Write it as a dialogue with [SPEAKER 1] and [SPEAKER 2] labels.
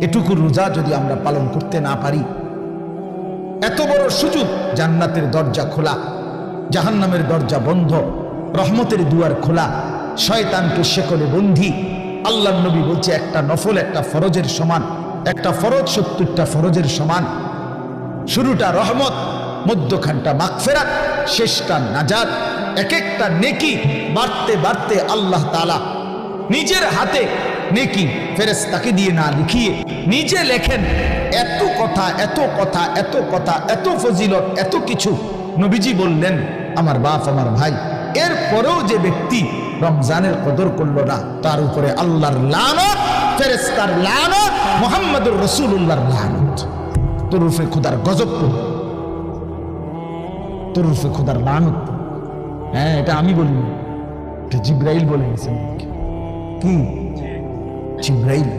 [SPEAKER 1] এটুকু রোজা যদি আমরা পালন করতে না পারি, এত বড় সুযোগ, জান্নাতের দরজা খোলা, জাহান্নামের দরজা বন্ধ, রহমতের দুয়ার খোলা, শয়তানকে শেকলে বন্দী। আল্লাহর নবী বলছে একটা নফল একটা ফরজের সমান, একটা ফরজ 70টা ফরজের সমান। শুরুটা রহমত, মধ্যখানটা মাগফিরাত, শেষটা নাজাত। এক একটা নেকি বাড়তে বাড়তে আল্লাহ তাআলা নিজের হাতে নেকি ফেরেশতাকে দিয়ে না লিখিয়ে নিজে লেখেন। এত কথা, এত কথা, এত কথা, এত ফজিলত, এত কিছু নবীজি বললেন আমার বাপ আমার ভাই। এরপরেও যে ব্যক্তি রমজানের কদর করলো না, তার উপরে আল্লাহর লানত, ফেরেশতার লানত, মুহাম্মদুর রাসূলুল্লাহর লানত। তোর উপরে খোদার গজব পড়বে, তোর উপরে খোদার লানত। হ্যাঁ, এটা আমি বলিনি, এটা জিবরাইল বলে গেছেন। কি জিবরাইল?